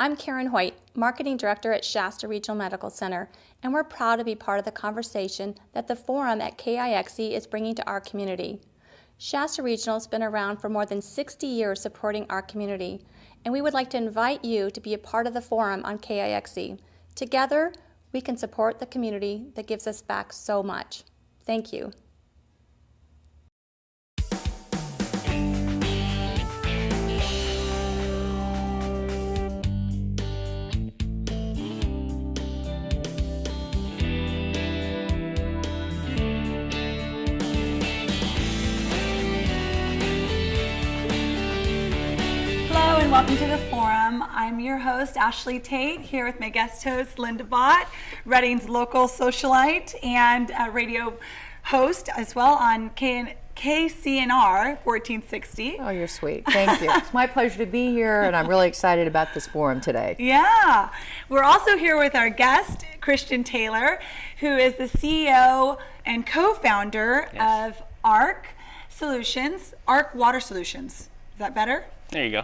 I'm Karen Hoyt, Marketing Director at Shasta Regional Medical Center, and we're proud to be part of the conversation that the forum at KIXE is bringing to our community. Shasta Regional has been around for more than 60 years supporting our community, and we would like to invite you to be a part of the forum on KIXE. Together, we can support the community that gives us back so much. Thank you. Welcome to the forum. I'm your host, Ashley Tate, here with my guest host, Linda Bott, Redding's local socialite and radio host as well on KCNR 1460. Oh, you're sweet. Thank you. It's my pleasure to be here, and I'm really excited about this forum today. Yeah. We're also here with our guest, Christian Taylor, who is the CEO and co-founder of ARC Solutions, ARC Water Solutions. Is that better? There you go.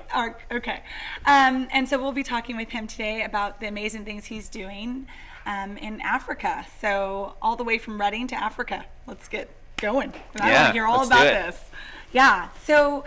Okay. And so we'll be talking with him today about the amazing things he's doing in Africa. So all the way from Redding to Africa. Let's get going. I want to hear all about this. Yeah. So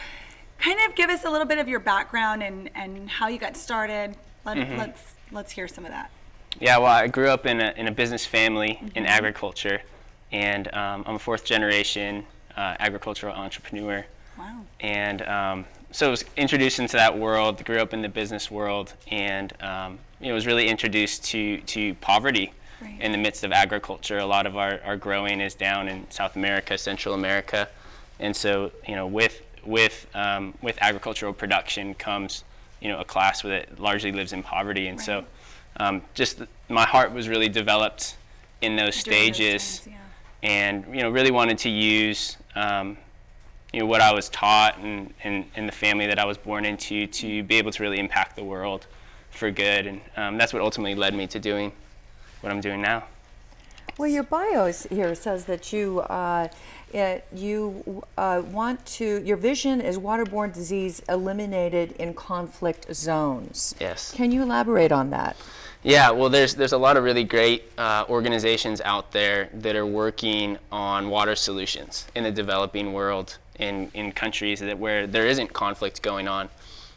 kind of give us a little bit of your background and how you got started. Let's hear some of that. Yeah, well, I grew up in a business family in agriculture, and I'm a fourth generation agricultural entrepreneur. Wow. And so I was introduced into that world, grew up in the business world, and was really introduced to poverty in the midst of agriculture. A lot of our growing is down in South America, Central America, and so with agricultural production comes a class that largely lives in poverty, and so just my heart was really developed in those stages, and really wanted to use what I was taught and the family that I was born into to be able to really impact the world for good. And that's what ultimately led me to doing what I'm doing now. Well, your bio here says that your vision is waterborne disease eliminated in conflict zones. Yes. Can you elaborate on that? Yeah, well, there's a lot of really great organizations out there that are working on water solutions in the developing world, in countries where there isn't conflict going on.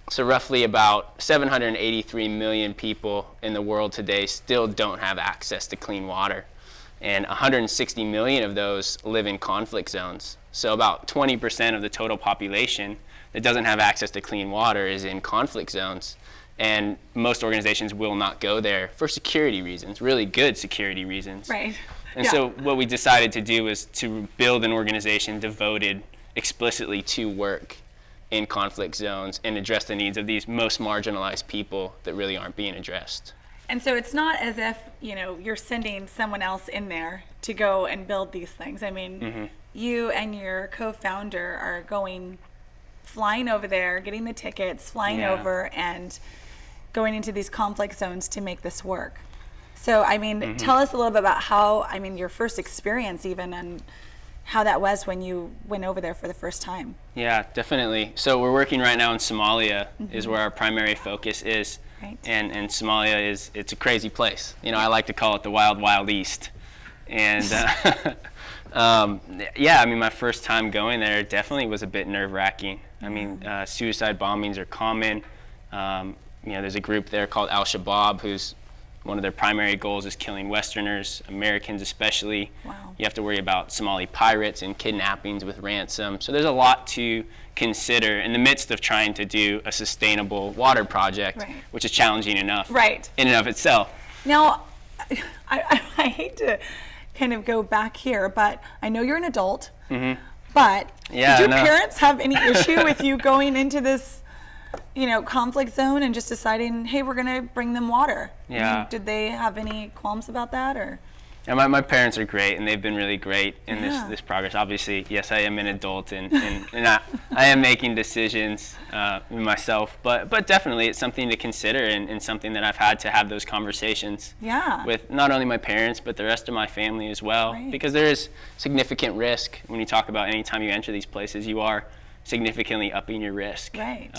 So roughly about 783 million people in the world today still don't have access to clean water, and 160 million of those live in conflict zones. So about 20% of the total population that doesn't have access to clean water is in conflict zones. And most organizations will not go there for security reasons, really good security reasons. Right. And so what we decided to do was to build an organization devoted explicitly to work in conflict zones and address the needs of these most marginalized people that really aren't being addressed. And so it's not as if, you're sending someone else in there to go and build these things. I mean, you and your co-founder are flying over there, getting the tickets, flying over and going into these conflict zones to make this work. So, tell us a little bit about how, your first experience even, and how that was when you went over there for the first time. Yeah, definitely. So we're working right now in Somalia, is where our primary focus is. Right. And Somalia it's a crazy place. I like to call it the wild, wild east. And my first time going there definitely was a bit nerve-wracking. Suicide bombings are common. There's a group there called Al-Shabaab who's one of their primary goals is killing Westerners, Americans especially. Wow. You have to worry about Somali pirates and kidnappings with ransom. So there's a lot to consider in the midst of trying to do a sustainable water project, which is challenging enough in and of itself. Now, I hate to kind of go back here, but I know you're an adult, but did your parents have any issue with you going into this conflict zone and just deciding, hey, we're going to bring them water? Yeah. Did they have any qualms about that, or? Yeah, my parents are great, and they've been really great in this progress. Obviously, yes, I am an adult, and I am making decisions myself, but definitely it's something to consider, and something that I've had to have those conversations with not only my parents, but the rest of my family as well, because there is significant risk when you talk about any time you enter these places. You are significantly upping your risk. Right.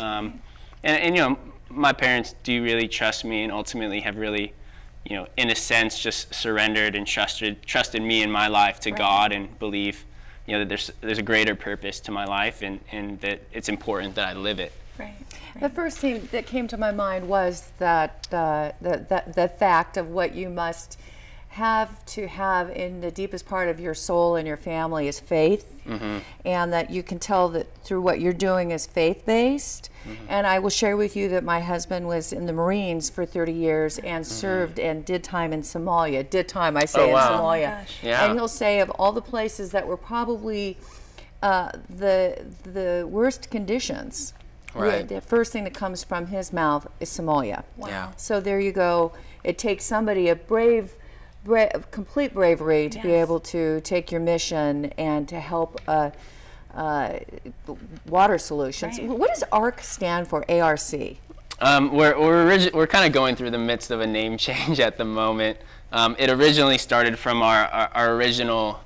And my parents do really trust me, and ultimately have really, in a sense, just surrendered and trusted me in my life to God, and believe, that there's a greater purpose to my life, and that it's important that I live it. Right. The first thing that came to my mind was that the fact of what you must have to have in the deepest part of your soul and your family is faith, and that you can tell that through what you're doing is faith-based. And I will share with you that my husband was in the Marines for 30 years and served and did time in Somalia. In Somalia. Yeah. And he'll say of all the places that were probably the worst conditions, Right. the first thing that comes from his mouth is Somalia. Wow. Yeah. So there you go. It takes somebody complete bravery to be Yes. able to take your mission and to help water solutions. Right. What does ARC stand for? ARC. We're kind of going through the midst of a name change at the moment. It originally started from our original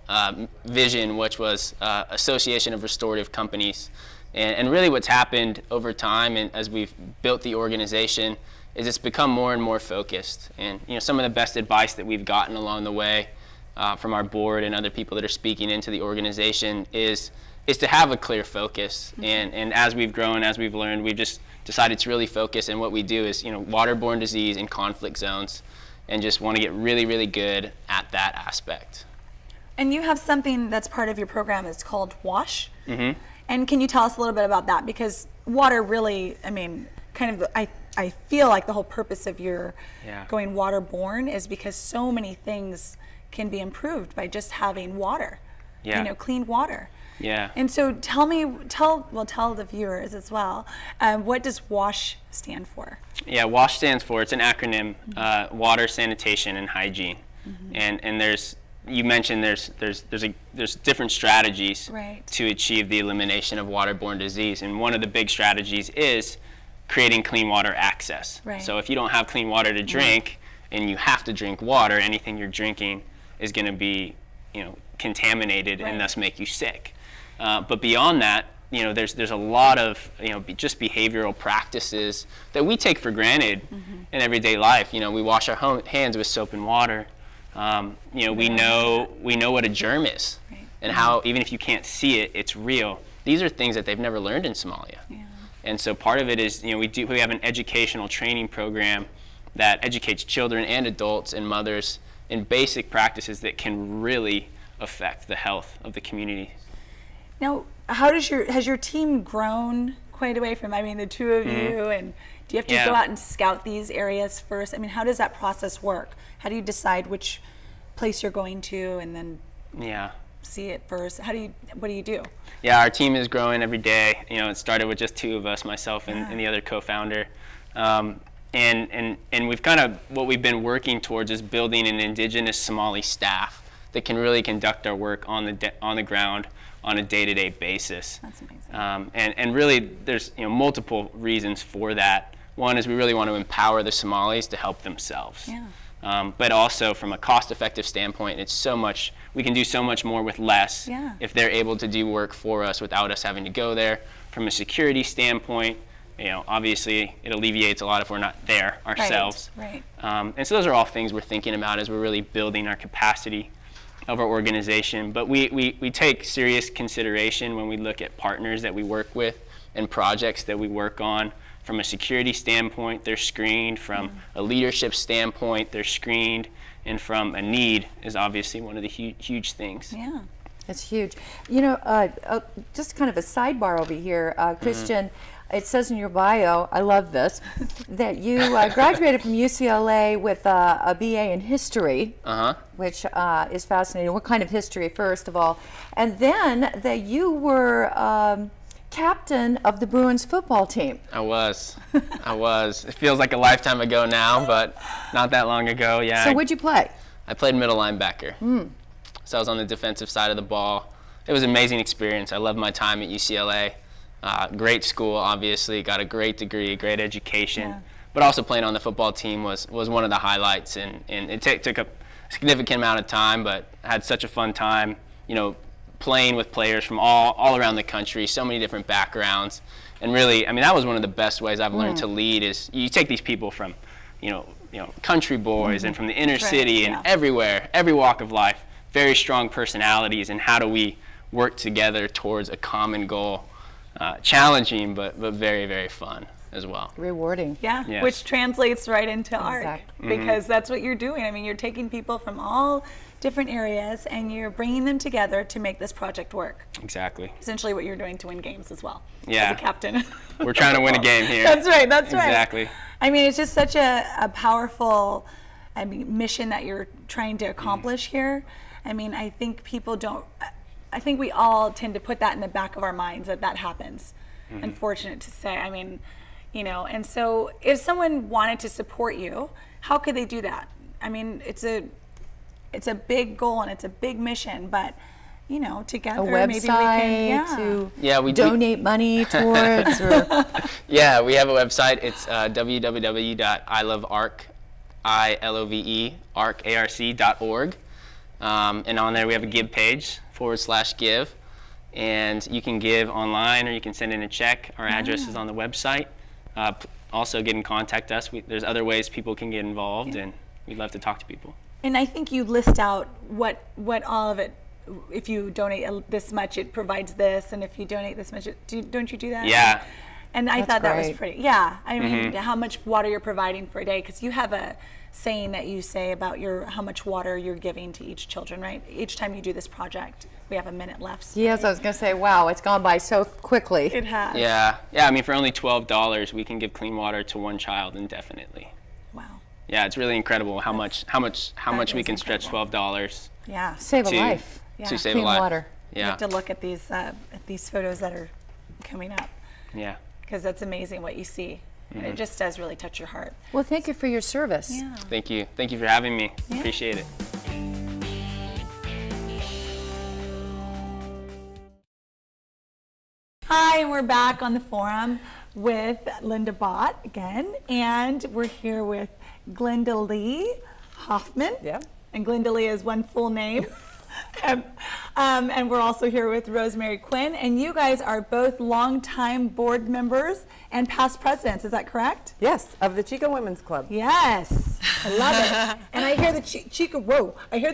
vision, which was Association of Restorative Companies. And really what's happened over time, and as we've built the organization, is it's become more and more focused. And some of the best advice that we've gotten along the way from our board and other people that are speaking into the organization is to have a clear focus. And as we've grown, as we've learned, we've just decided to really focus. And what we do is waterborne disease in conflict zones, and just want to get really, really good at that aspect. And you have something that's part of your program. It's called WASH. Mm-hmm. And can you tell us a little bit about that? Because water really, I feel like the whole purpose of your going waterborne is because so many things can be improved by just having water, clean water. Yeah. And so tell the viewers as well, what does WASH stand for? Yeah, WASH stands for, it's an acronym, water, sanitation, and hygiene. And there's, you mentioned there's different strategies to achieve the elimination of waterborne disease. And one of the big strategies is creating clean water access. So if you don't have clean water to drink, and you have to drink water, anything you're drinking is going to be, contaminated and thus make you sick. But beyond that, there's a lot of just behavioral practices that we take for granted in everyday life. We wash our hands with soap and water. We know what a germ is, and how even if you can't see it, it's real. These are things that they've never learned in Somalia. And so part of it is, we have an educational training program that educates children and adults and mothers in basic practices that can really affect the health of the community. Now, has your team grown quite a way from, the two of you, and do you have to go out and scout these areas first? How does that process work? How do you decide which place you're going to and then see it first? What do you do? Yeah, our team is growing every day. It started with just two of us, myself and the other co-founder. And we've what we've been working towards is building an indigenous Somali staff that can really conduct our work on the ground on a day-to-day basis. That's amazing. And really, there's multiple reasons for that. One is we really want to empower the Somalis to help themselves. But also from a cost-effective standpoint, we can do so much more with less if they're able to do work for us without us having to go there. From a security standpoint, obviously it alleviates a lot if we're not there ourselves. And so those are all things we're thinking about as we're really building our capacity of our organization. But we take serious consideration when we look at partners that we work with and projects that we work on. From a security standpoint, they're screened. From a leadership standpoint, they're screened. And from a need is obviously one of the huge things. Yeah. That's huge. Just kind of a sidebar over here, Christian, it says in your bio, I love this, that you graduated from UCLA with a BA in history, which is fascinating. What kind of history, first of all? And then that you were captain of the Bruins football team. I was. It feels like a lifetime ago now, but not that long ago. Yeah. So what'd you play? I played middle linebacker. So I was on the defensive side of the ball. It was an amazing experience. I loved my time at UCLA. Great school, obviously. Got a great degree, great education. But also playing on the football team was one of the highlights. And it took a significant amount of time, but I had such a fun time, playing with players from all around the country, so many different backgrounds, And really, I mean, that was one of the best ways I've learned to lead is you take these people from, you know, country boys and from the inner city and everywhere, every walk of life, very strong personalities, and how do we work together towards a common goal? Challenging, but very, very fun as well. Rewarding. Yeah, Yes. which translates right into ARC, Exactly. because that's what you're doing. I mean, you're taking people from all different areas and you're bringing them together to make this project work. Exactly. Essentially what you're doing to win games as well, Yeah. as a captain. We're trying to win a game here. That's right, that's right. Exactly. I mean, it's just such a powerful, mission that you're trying to accomplish here. I mean, I think we all tend to put that in the back of our minds that happens. Unfortunate to say. I mean, and so if someone wanted to support you, how could they do that? I mean, it's a big goal and it's a big mission, but together A maybe we website can to donate money towards. Or Yeah, we have a website. It's www.ilovearc, arc.org. And on there we have a give page, /give. And you can give online or you can send in a check. Our address is on the website. Also get in contact us. There's other ways people can get involved, and we'd love to talk to people. And I think you list out what all of it, if you donate this much, it provides this, and if you donate this much, don't you do that? Yeah. And I thought that was great. pretty, I mean, how much water you're providing for a day, because you have a saying that you say about how much water you're giving to each children, right? Each time you do this project, we have a minute left. So yes, I was going to say, wow, it's gone by so quickly. it has. Yeah. I mean, for only $12, we can give clean water to one child indefinitely. Wow. Yeah, it's really incredible how much we is can stretch $12 Yeah. Save a to life. to save Clean a life. water. You Yeah. have to look at these photos that are coming up, Yeah. because that's amazing what you see. And it just does really touch your heart. Well, thank you for your service. Yeah. Thank you. Thank you for having me. Appreciate it. Hi, we're back on the forum with Linda Bott again, and we're here with Glenda Lee Hoffman. Yeah. And Glenda Lee is one full name. And we're also here with Rosemary Quinn, and you guys are both longtime board members and past presidents, is that correct? Yes, of the Chico Women's Club. Yes, I love it. And I hear the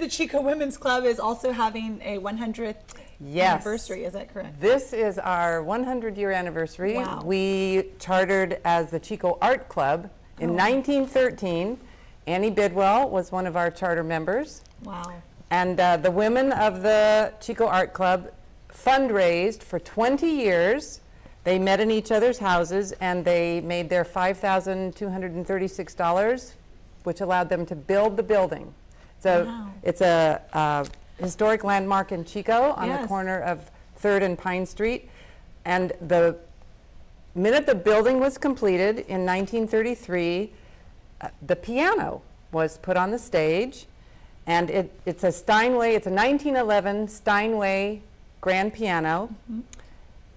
Chico Women's Club is also having a 100th Yes. anniversary, is that correct? This is our 100-year anniversary. Wow. We chartered as the Chico Art Club in 1913. Annie Bidwell was one of our charter members. Wow. And the women of the Chico Art Club fundraised for 20 years. They met in each other's houses and they made their $5,236, which allowed them to build the building. So it's a historic landmark in Chico on the corner of 3rd and Pine Street. And the minute the building was completed in 1933, the piano was put on the stage. And it's a Steinway, it's a 1911 Steinway grand piano.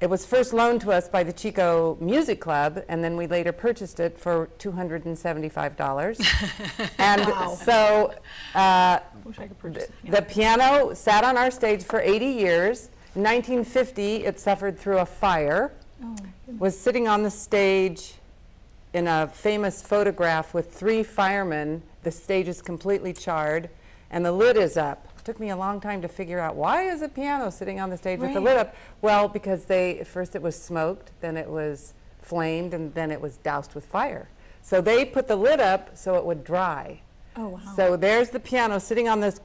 It was first loaned to us by the Chico Music Club, and then we later purchased it for $275. And so Wish I could purchase it. the piano sat on our stage for 80 years. In 1950, it suffered through a fire, was sitting on the stage in a famous photograph with 3 firemen. The stage is completely charred, and the lid is up. It took me a long time to figure out, why is a piano sitting on the stage with the lid up? Well, because first it was smoked, then it was flamed, and then it was doused with fire. So they put the lid up so it would dry. Oh, wow. So there's the piano sitting on this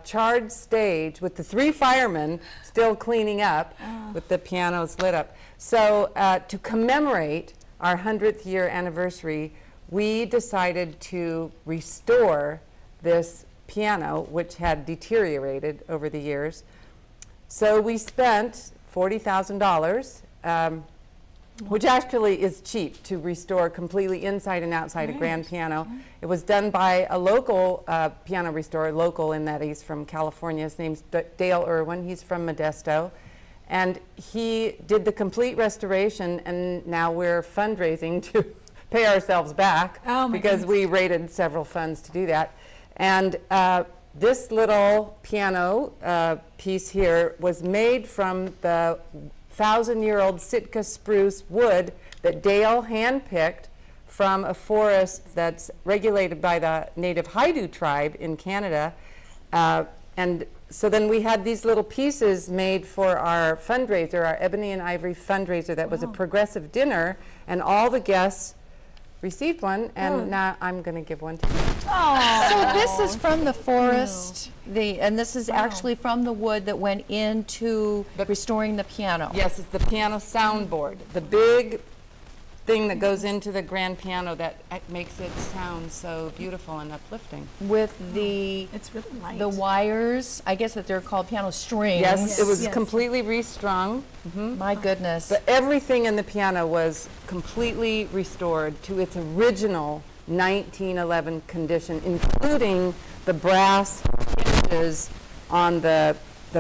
charred stage with the 3 firemen still cleaning up with the pianos lit up. So to commemorate our 100th year anniversary, we decided to restore this piano, which had deteriorated over the years. So we spent $40,000, which actually is cheap to restore completely inside and outside a grand piano. It was done by a local piano restorer, local in that he's from California. His name's Dale Irwin. He's from Modesto. And he did the complete restoration, and now we're fundraising to pay ourselves back because we raided several funds to do that. And this little piano piece here was made from the 1,000-year-old Sitka spruce wood that Dale handpicked from a forest that's regulated by the native Haidu tribe in Canada. And so then we had these little pieces made for our fundraiser, our Ebony and Ivory fundraiser that was a progressive dinner, and all the guests received one, and now I'm going to give one to you. So this is from the forest, and this is actually from the wood that went into restoring the piano. Yes, it's the piano soundboard, the big thing that goes into the grand piano that makes it sound so beautiful and uplifting. With the It's really light. the wires, I guess that they're called piano strings. Yes, it was completely restrung. My goodness. But everything in the piano was completely restored to its original 1911 condition, including the brass hinges on the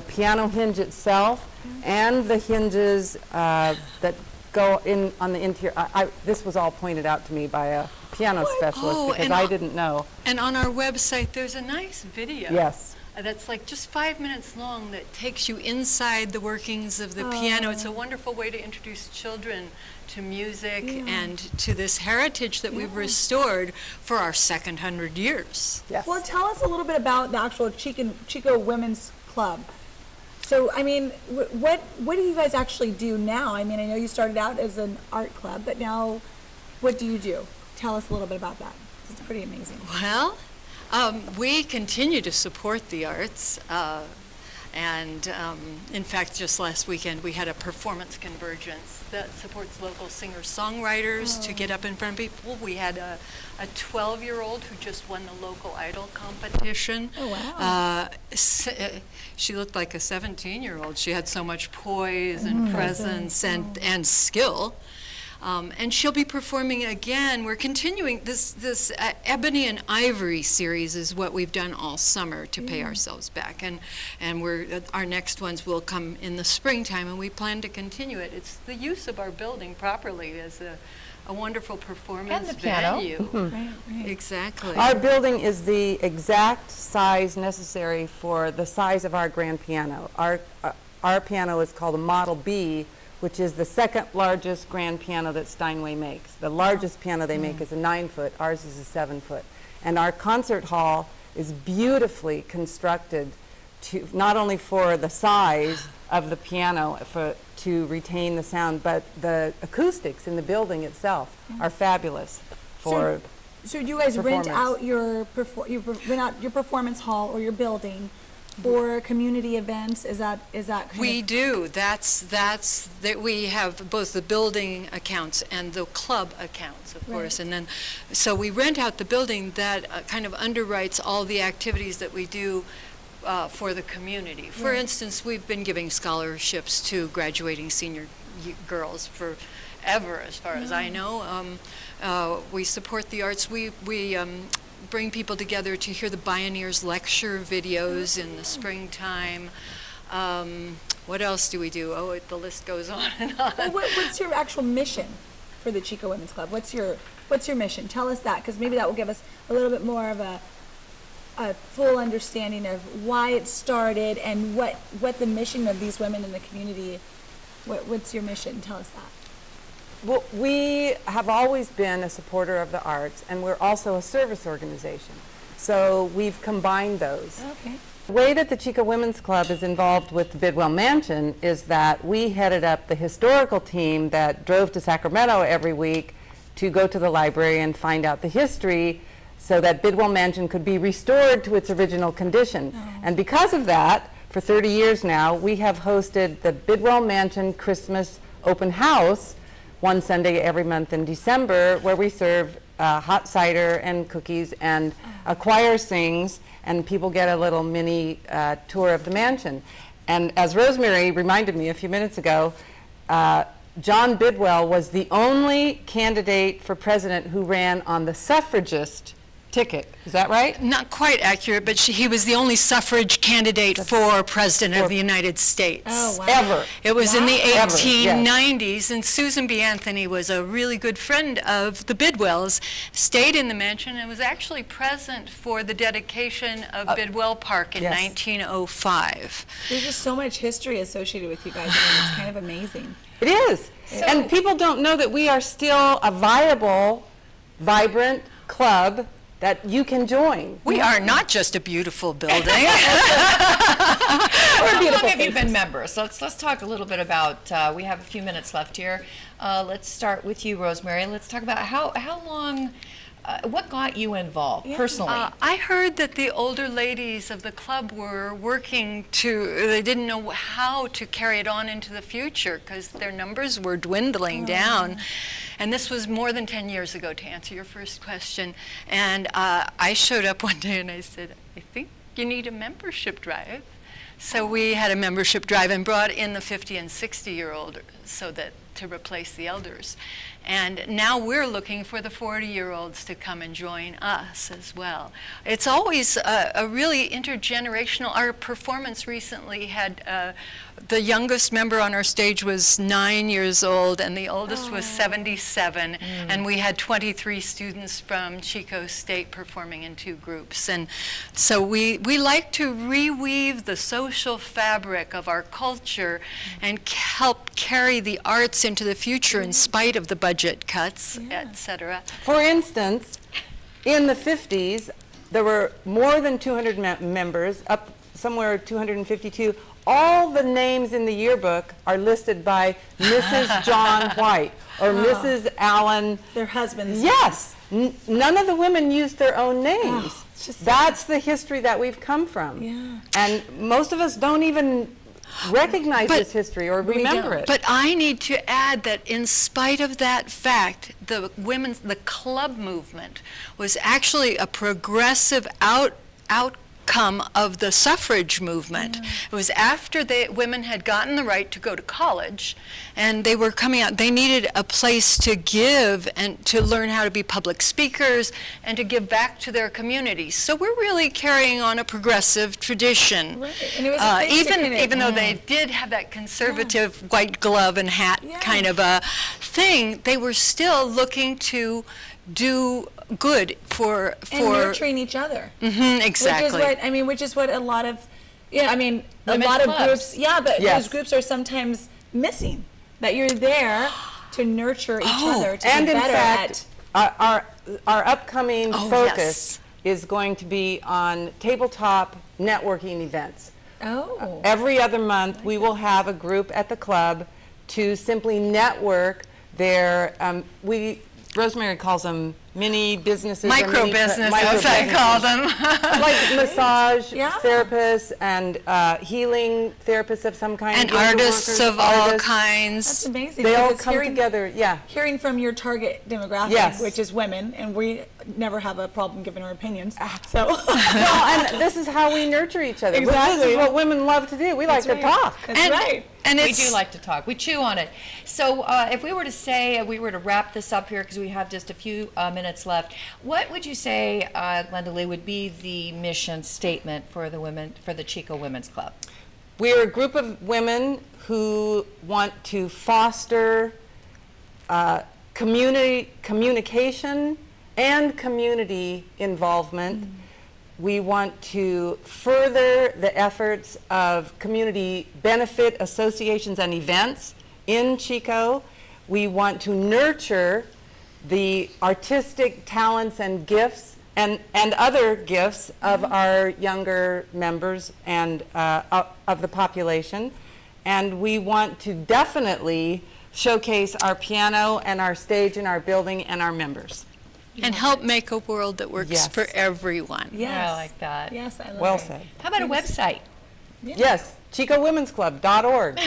piano hinge itself and the hinges that go in on the interior. This was all pointed out to me by a piano specialist because I didn't know. And on our website, there's a nice video. Yes. That's like just 5 minutes long that takes you inside the workings of the piano. It's a wonderful way to introduce children to music and to this heritage that we've restored for our second 100 years. Yes. Well, tell us a little bit about the actual Chico Women's Club. So, I mean, what do you guys actually do now? I mean, I know you started out as an art club, but now what do you do? Tell us a little bit about that. It's pretty amazing. Well, we continue to support the arts. And in fact, just last weekend, we had a performance convergence that supports local singer-songwriters to get up in front of people. We had a 12-year-old who just won the local idol competition. Oh, wow. She looked like a 17-year-old. She had so much poise and presence and skill. And she'll be performing again. We're continuing this Ebony and Ivory series is what we've done all summer to pay ourselves back, and our next ones will come in the springtime, and we plan to continue it. It's the use of our building properly as a wonderful performance And the piano. venue. Right. Exactly. Our building is the exact size necessary for the size of our grand piano. Our piano is called a Model B, which is the second largest grand piano that Steinway makes. The largest piano they make is a 9-foot, ours is a 7-foot. And our concert hall is beautifully constructed to not only for the size of the piano to retain the sound, but the acoustics in the building itself are fabulous for So you guys rent performance. out rent out your performance hall or your building for community events? Is that kind We of, do. That's that we have both the building accounts and the club accounts, of course. And then, so we rent out the building that kind of underwrites all the activities that we do for the community. For instance, we've been giving scholarships to graduating senior girls forever, as far as I know. We support the arts. We bring people together to hear the Bioneers lecture videos in the springtime. What else do we do? Oh, the list goes on and on. well, what's your actual mission for the Chico Women's Club? What's your mission? Tell us that, because maybe that will give us a little bit more of a full understanding of why it started and what the mission of these women in the community. What's your mission? Tell us that. Well, we have always been a supporter of the arts, and we're also a service organization. So we've combined those. Okay. The way that the Chico Women's Club is involved with the Bidwell Mansion is that we headed up the historical team that drove to Sacramento every week to go to the library and find out the history so that Bidwell Mansion could be restored to its original condition. And because of that, for 30 years now, we have hosted the Bidwell Mansion Christmas Open House one Sunday every month in December, where we serve hot cider and cookies, and a choir sings, and people get a little mini tour of the mansion. And as Rosemary reminded me a few minutes ago, John Bidwell was the only candidate for president who ran on the suffragist ticket. Is that right? Not quite accurate, but he was the only suffrage candidate for President of the United States. Oh, wow. Ever. It was in the Ever, 1890s, and Susan B. Anthony was a really good friend of the Bidwells, stayed in the mansion, and was actually present for the dedication of Bidwell Park in yes. 1905. There's just so much history associated with you guys. I mean, it's kind of amazing. It is. And people don't know that we are still a viable, vibrant club that you can join. We are not just a beautiful building. How long have you been members? Let's talk a little bit about, we have a few minutes left here. Let's start with you, Rosemary. Let's talk about how long, what got you involved personally? I heard that the older ladies of the club were working they didn't know how to carry it on into the future because their numbers were dwindling down. And this was more than 10 years ago, to answer your first question. And I showed up one day and I said, I think you need a membership drive. So we had a membership drive and brought in the 50 and 60-year-old to replace the elders. And now we're looking for the 40-year-olds to come and join us as well. It's always a really intergenerational. Our performance recently had the youngest member on our stage was 9 years old, and the oldest was 77. And we had 23 students from Chico State performing in 2 groups. And so we like to reweave the social fabric of our culture and help carry the arts into the future in spite of the budget cuts, etc. For instance, in the 50s, there were more than 200 members, up somewhere 252. All the names in the yearbook are listed by Mrs. John White or Mrs. Allen. Their husbands. Yes. None of the women used their own names. That's the history that we've come from. Yeah. And most of us don't even recognize this history or remember it. But I need to add that in spite of that fact, the club movement was actually a progressive outcome of the suffrage movement. It was after women had gotten the right to go to college and they were coming out. They needed a place to give and to learn how to be public speakers and to give back to their communities. So we're really carrying on a progressive tradition. Right. And it was a thing even though they did have that conservative white glove and hat kind of a thing, they were still looking to do good for and nurturing each other. Exactly. Which is what a lot of, a Women's lot of clubs. groups, those groups are sometimes missing. That you're there to nurture each other, to and be in better fact, our upcoming focus yes. is going to be on tabletop networking events. Oh. Every other month, we will have a group at the club to simply network their, Rosemary calls them mini businesses. Micro businesses, I call them. Like massage Yeah. therapists and healing therapists of some kind. And yoga artists workers, of all That's kinds. amazing. They all because come together, Hearing from your target demographic, Yes. which is women, and we never have a problem giving our opinions. So Well, and this is how we nurture each other. This Exactly. is what women love to do. We like to talk. That's right. And We it's do like to talk. We chew on it. So if we were to wrap this up here, because we have just a few minutes left, what would you say, Glenda Lee, would be the mission statement for the Chico Women's Club? We are a group of women who want to foster communication and community involvement. We want to further the efforts of community benefit associations and events in Chico. We want to nurture the artistic talents and gifts and other gifts of our younger members and of the population. And we want to definitely showcase our piano and our stage and our building and our members. and help make a world that works Yes. for everyone. Yes. I like that. Yes, I love Well it. said. How about a website? Yes, ChicoWomen'sClub.org.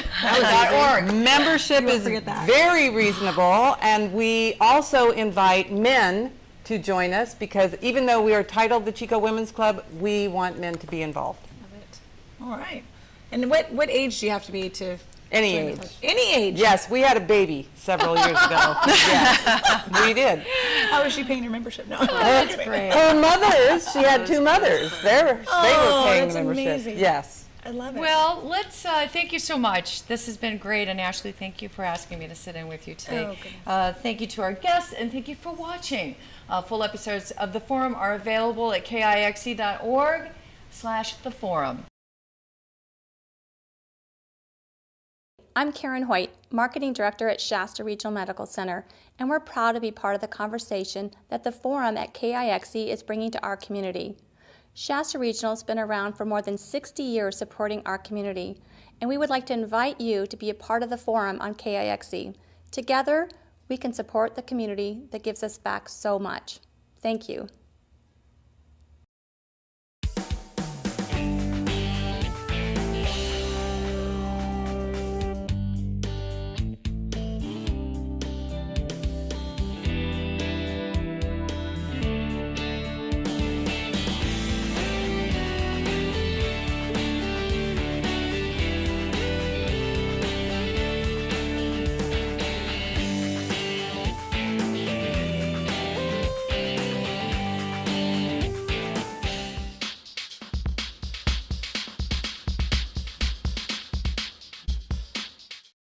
.org. Membership won't is forget that. very reasonable, and we also invite men to join us because even though we are titled the Chico Women's Club, we want men to be involved. Love it. All right. And what age do you have to be to Any age. Any age. Yes, we had a baby several years ago. Yes, we did. How is she paying her membership? No. That's great. Her mothers, she had 2 mothers. They were paying that's the membership. amazing. Yes. I love it. Well, let's thank you so much. This has been great, and Ashley, thank you for asking me to sit in with you today. Thank you to our guests, and thank you for watching. Full episodes of the forum are available at kixe.org/theforum. I'm Karen Hoyt, Marketing Director at Shasta Regional Medical Center, and we're proud to be part of the conversation that the forum at KIXE is bringing to our community. Shasta Regional has been around for more than 60 years supporting our community, and we would like to invite you to be a part of the forum on KIXE. Together, we can support the community that gives us back so much. Thank you.